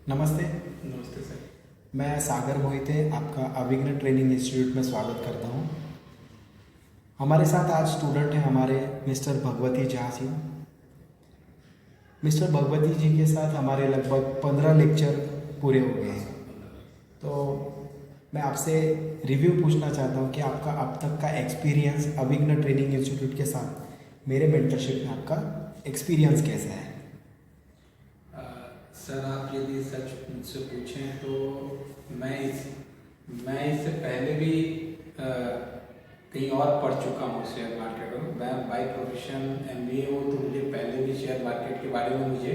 नमस्ते। नमस्ते सर। मैं सागर मोहिते आपका अभिघ्न ट्रेनिंग इंस्टीट्यूट में स्वागत करता हूं। हमारे साथ आज स्टूडेंट हैं हमारे मिस्टर भगवती झा जी। मिस्टर भगवती जी के साथ हमारे लगभग 15 लेक्चर पूरे हो गए हैं। तो मैं आपसे रिव्यू पूछना चाहता हूं कि आपका अब तक का एक्सपीरियंस अभिघ्न ट्रेनिंग इंस्टीट्यूट के साथ मेरे मेंटरशिप में आपका एक्सपीरियंस कैसा है? सर, आप यदि सच मुझसे पूछें तो मैं इससे पहले भी कहीं और पढ़ चुका हूँ शेयर मार्केट में। मैं बाय प्रोफेशन MBA हूँ, तो मुझे पहले भी शेयर मार्केट के बारे में मुझे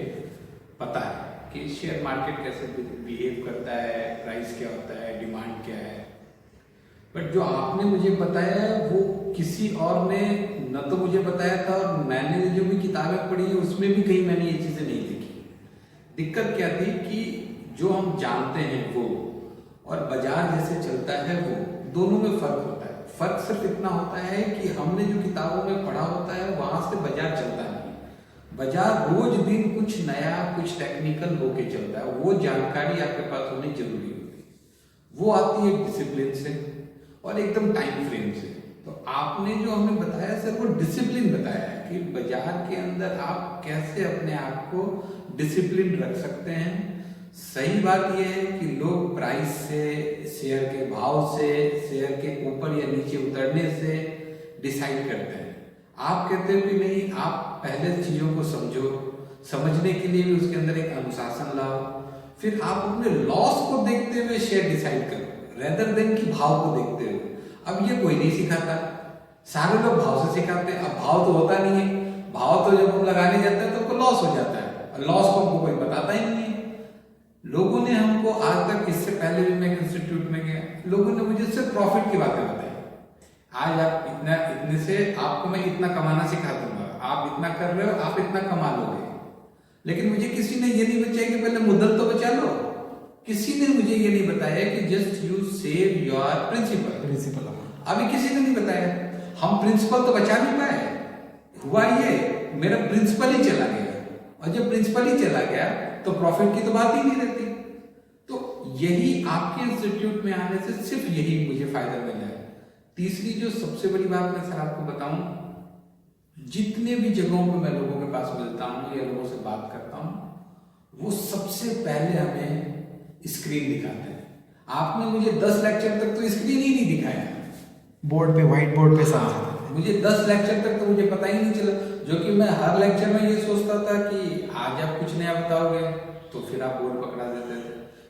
पता है कि शेयर मार्केट कैसे बिहेव करता है, प्राइस क्या होता है, डिमांड क्या है। बट जो आपने मुझे बताया है वो किसी और ने न तो मुझे बताया था, और मैंने जो भी किताबें पढ़ी है उसमें भी कहीं मैंने ये चीज़ें नहीं देखी। दिक्कत क्या थी कि जो हम जानते हैं वो और बाजार जैसे चलता है वो दोनों में फर्क होता है। फर्क सिर्फ इतना होता है कि हमने जो किताबों में पढ़ा होता है वहां से बाजार चलता नहीं। बाजार रोज दिन कुछ नया, कुछ टेक्निकल होके चलता है। वो जानकारी आपके पास होनी जरूरी होती है। वो आती है डिसिप्लिन से और एकदम टाइम फ्रेम से। तो आपने जो हमें बताया सर, वो डिसिप्लिन बताया है कि बाजार के अंदर आप कैसे अपने आप को डिसिप्लिन रख सकते हैं। सही बात यह है कि लोग प्राइस से, शेयर के भाव से, शेयर के ऊपर या नीचे उतरने से डिसाइड करते हैं। आप कहते हो कि नहीं, आप पहले चीजों को समझो। समझने के लिए भी उसके अंदर एक अनुशासन लाओ, फिर आप अपने लॉस को देखते हुए शेयर डिसाइड करो, रेदर देन कि भाव को देखते हुए। अब ये कोई नहीं सिखाता, सारे लोग भाव से सिखाते हैं। अब भाव तो होता नहीं है। भाव तो जब हम लगाने जाते हैं तो हमको लॉस हो जाता है, और लॉस को हमको कोई बताता ही नहीं है। लोगों ने हमको आज तक, इससे पहले भी मैं इंस्टीट्यूट में गया, लोगों ने मुझे सिर्फ प्रॉफिट की बातें बताई। आज आप इतने से आपको मैं इतना कमाना सिखा दूंगा, आप इतना कर रहे हो, आप इतना कमा लोगे। लेकिन मुझे किसी ने ये नहीं बताया कि पहले मुद्दत तो बचा लो। किसी ने मुझे ये नहीं बताया कि just you save your principal. अभी किसी ने नहीं बताया। हम प्रिंसिपल तो बचा नहीं पाए। हुआ ये, मेरा प्रिंसिपल ही चला गया, और जब प्रिंसिपल ही चला गया तो प्रॉफिट की तो बात ही नहीं रहती। तो यही आपके इंस्टीट्यूट में आने से सिर्फ यही मुझे फायदा मिला है। तीसरी जो सबसे बड़ी बात मैं सर आपको बताऊं, जितने भी जगहों पे मैं लोगों के पास मिलता हूं या लोगों से बात करता हूं, वो सबसे पहले हमें स्क्रीन दिखाते हैं। आपने मुझे 10 लेक्चर तक तो स्क्रीन ही नहीं दिखाया, बोर्ड पे, व्हाइट बोर्ड पे समझा। मुझे 10 लेक्चर तक तो मुझे पता ही नहीं चला। जो कि मैं हर लेक्चर में ये सोचता था कि आज आप कुछ नया बताओगे, तो फिर आप बोर्ड पकड़ा देते थे।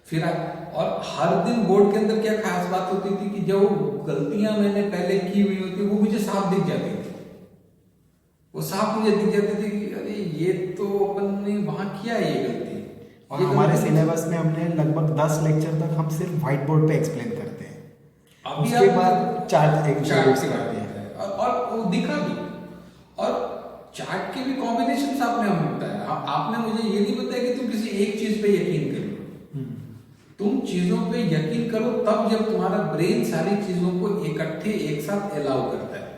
फिर आप, और हर दिन बोर्ड के अंदर क्या खास बात होती थी कि जो गलतियां मैंने पहले की हुई होती वो मुझे साफ दिख जाती थी। वो साफ मुझे दिख जाती थी कि अरे ये तो अपन ने वहां किया है ये गलती। और हमारे सिलेबस में हमने लगभग 10 लेक्चर तक हम सिर्फ व्हाइट बोर्ड पे एक्सप्लेन करते हैं। उसके बाद चार्ट इंट्रोड्यूस करते हैं, और वो दिखा भी। और चार्ट के भी कॉम्बिनेशन आपने हमें बताया। आपने मुझे ये नहीं बताया कि तुम किसी एक चीज पे यकीन करो। तुम चीजों पे यकीन करो तब जब तुम्हारा ब्रेन सारी चीजों को इकट्ठे एक साथ अलाउ करता है।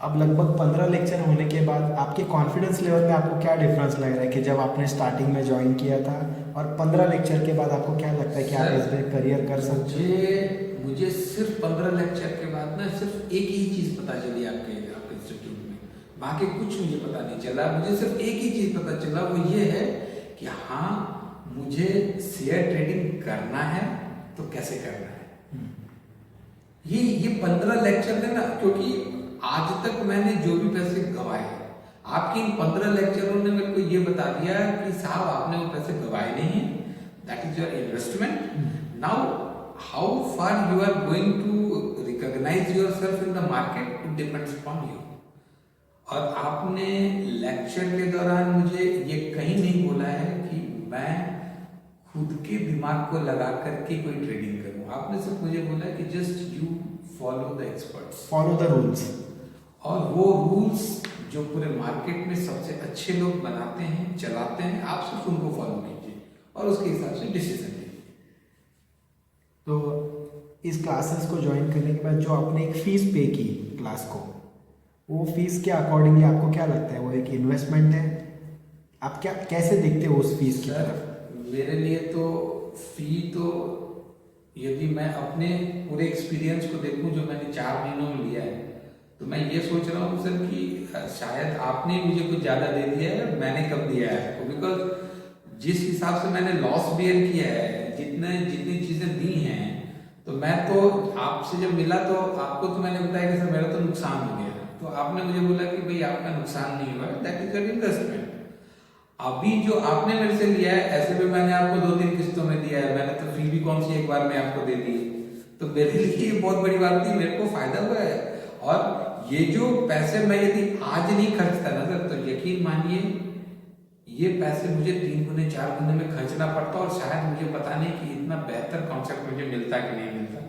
अब लगभग 15 लेक्चर होने के बाद आपके कॉन्फिडेंस लेवल में आपको क्या डिफरेंस लग रहा है कि जब आपने स्टार्टिंग में ज्वाइन किया था और 15 लेक्चर के बाद आपको क्या लगता है कि आप इस पे करियर कर सकते हैं? मुझे सिर्फ 15 लेक्चर के बाद ना सिर्फ एक ही चीज पता चली आपके इंस्टीट्यूट में, बाकी कुछ मुझे पता नहीं चला। मुझे सिर्फ एक ही चीज पता चला, वो ये है कि हाँ, मुझे शेयर ट्रेडिंग करना है तो कैसे करना है। ये 15 लेक्चर ने ना, क्योंकि आज तक मैंने जो भी पैसे गवाए, आपके इन 15 लेक्चरों ने मेरे को ये बता दिया कि साहब आपने वो पैसे गवाए नहीं है, that is your investment. Now how far you are going to recognise yourself in the market, it depends upon you. और आपने लेक्चर के दौरान मुझे ये कहीं नहीं बोला है कि मैं खुद के दिमाग को लगा करके कोई ट्रेडिंग करूं। आपने सिर्फ मुझे बोला है कि just you follow the experts, follow the rules. और वो रूल्स जो पूरे मार्केट में सबसे अच्छे लोग बनाते हैं, चलाते हैं, आप सिर्फ उनको फॉलो कीजिए और उसके हिसाब से डिसीजन लीजिए। तो इस क्लासेस को ज्वाइन करने के बाद जो आपने एक फीस पे की क्लास को, वो फीस के अकॉर्डिंगली आपको क्या लगता है वो एक इन्वेस्टमेंट है? आप क्या कैसे देखते हो उस फीस की तरफ? मेरे लिए तो फी तो, यदि मैं अपने पूरे एक्सपीरियंस को देखूं जो मैंने 4 महीनों में लिया है, तो मैं ये सोच रहा हूँ सर कि शायद आपने मुझे कुछ ज़्यादा दे दिया है, मैंने कम दिया है आपको। बिकॉज जिस हिसाब से मैंने लॉस बेयर किया है, जितनी चीज़ें दी हैं, तो मैं तो आपसे जब मिला तो आपको तो मैंने बताया कि सर मेरा तो नुकसान हो गया, तो आपने मुझे बोला कि भाई आपका नुकसान नहीं हुआ, दैट इज योर इन्वेस्टमेंट। अभी जो आपने मेरे से लिया है, ऐसे भी मैंने आपको 2-3 किस्तों में दिया है, मैंने तो फी भी कौन सी एक बार में आपको दे दी, तो मेरे लिए ये बहुत बड़ी बात थी, मेरे को फायदा हुआ है। और ये जो पैसे मैं यदि आज नहीं खर्चता ना सर, तो यकीन मानिए ये पैसे मुझे 3 गुने 4 गुने में खर्चना पड़ता, और शायद मुझे पता नहीं कि इतना बेहतर कॉन्सेप्ट मुझे मिलता कि नहीं मिलता।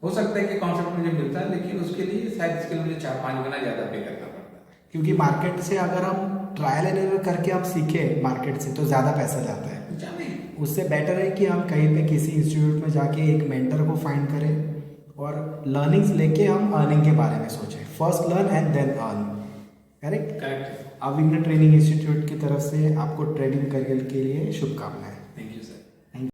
हो सकता है कि कॉन्सेप्ट मुझे मिलता है, लेकिन उसके लिए शायद इसके लिए मुझे 4-5 गुना ज़्यादा पे करना पड़ता है। क्योंकि मार्केट से अगर हम ट्रायल एंड एरर करके हम सीखे मार्केट से, तो ज़्यादा पैसा जाता है। जाने उससे बेटर है कि हम कहीं पे किसी इंस्टीट्यूट में जाके एक मेंटर को फाइंड करें और लर्निंग्स लेके हम अर्निंग के बारे में सोचें। First learn and then earn. Correct? Correct. Avighna training institute की तरफ से आपको ट्रेनिंग करियर के लिए शुभकामनाएं। Thank you sir.